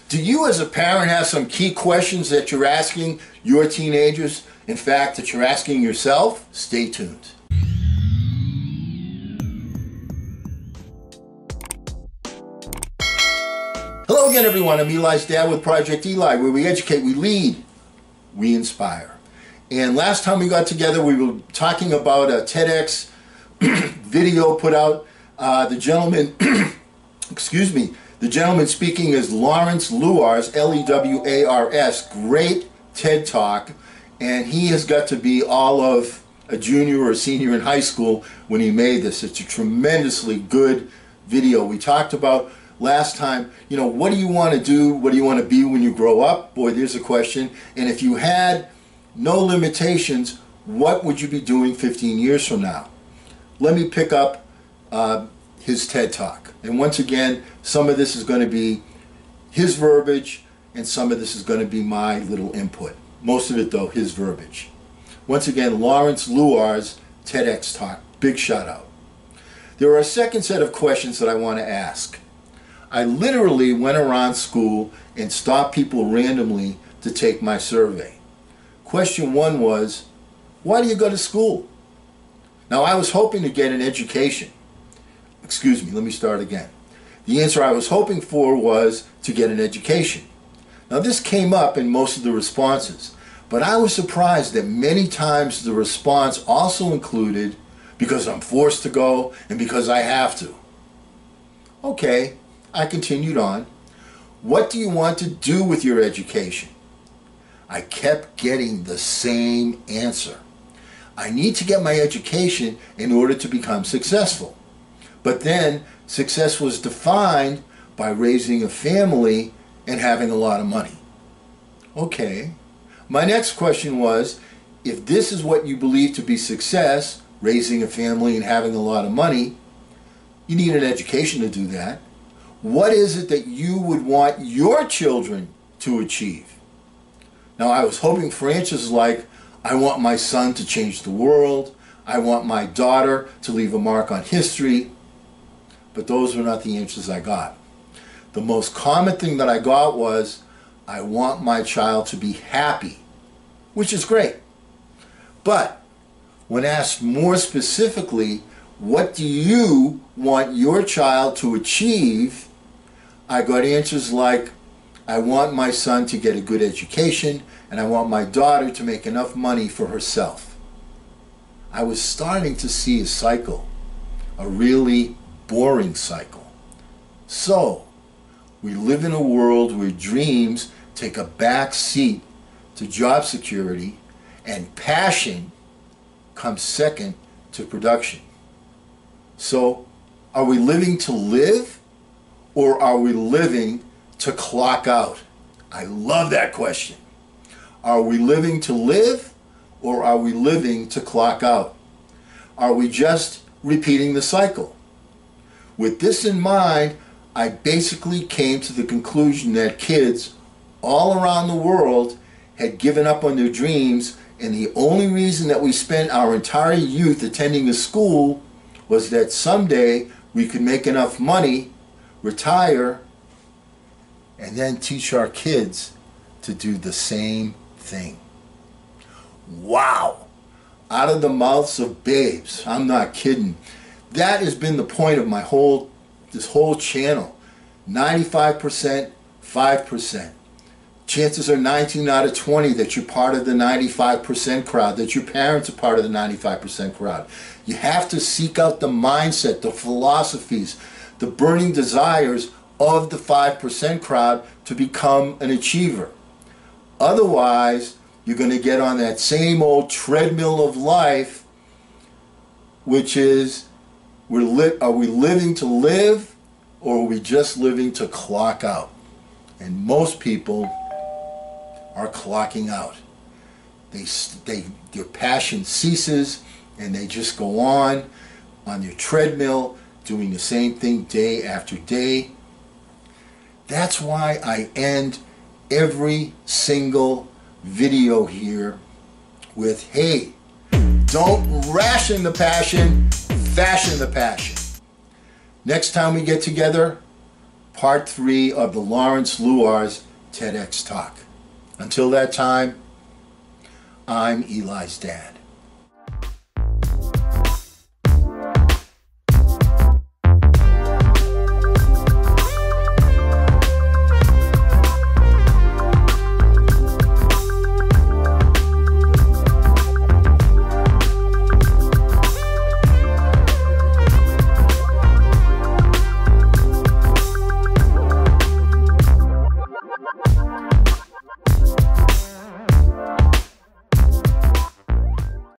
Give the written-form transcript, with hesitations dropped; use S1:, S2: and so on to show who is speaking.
S1: Do you as a parent have some key questions that you're asking your teenagers? In fact, that you're asking yourself? Stay tuned. Hello again, everyone. I'm Eli's dad with Project Eli, where we educate, we lead, we inspire. And last time we got together, we were talking about a TEDx video put out. The gentleman, excuse me, the gentleman speaking is Lawrence Lewars, Lewars, great TED Talk, and he has got to be all of a junior or a senior in high school when he made this. It's a tremendously good video. We talked about last time, what do you want to do? What do you want to be when you grow up? Boy, there's a question. And if you had no limitations, what would you be doing 15 years from now? Let me pick up his TED Talk. And once again, some of this is going to be his verbiage, and some of this is going to be my little input. Most of it, though, his verbiage. Once again, Lawrence Lewars, TEDx Talk. Big shout out. There are a second set of questions that I want to ask. I literally went around school and stopped people randomly to take my survey. Question one was, why do you go to school? Now, I was hoping to get an education. Excuse me, let me start again. The answer I was hoping for was to get an education. Now, this came up in most of the responses, but I was surprised that many times the response also included, because I'm forced to go and because I have to. Okay, I continued on. What do you want to do with your education? I kept getting the same answer. I need to get my education in order to become successful. But then success was defined by raising a family and having a lot of money. Okay. My next question was, if this is what you believe to be success, raising a family and having a lot of money, you need an education to do that. What is it that you would want your children to achieve? Now, I was hoping for answers like, I want my son to change the world. I want my daughter to leave a mark on history. But those were not the answers I got. The most common thing that I got was, I want my child to be happy, which is great. But when asked more specifically, what do you want your child to achieve? I got answers like, I want my son to get a good education, and I want my daughter to make enough money for herself. I was starting to see a cycle, a really boring cycle. So, we live in a world where dreams take a back seat to job security, and passion comes second to production. So, are we living to live, or are we living to clock out? I love that question. Are we living to live, or are we living to clock out? Are we just repeating the cycle? With this in mind, I basically came to the conclusion that kids all around the world had given up on their dreams, and the only reason that we spent our entire youth attending a school was that someday we could make enough money, retire, and then teach our kids to do the same thing. Wow! Out of the mouths of babes. I'm not kidding. That has been the point of this whole channel. 95%, 5%. Chances are 19 out of 20 that you're part of the 95% crowd, that your parents are part of the 95% crowd. You have to seek out the mindset, the philosophies, the burning desires of the 5% crowd to become an achiever. Otherwise, you're going to get on that same old treadmill of life, which is, are we living to live, or are we just living to clock out? And most people are clocking out. Their passion ceases, and they just go on their treadmill, doing the same thing day after day. That's why I end every single video here with, hey, don't ration the passion, fashion the passion. Next time we get together, part 3 of the Lawrence Luars TEDx talk. Until that time, I'm Eli's dad.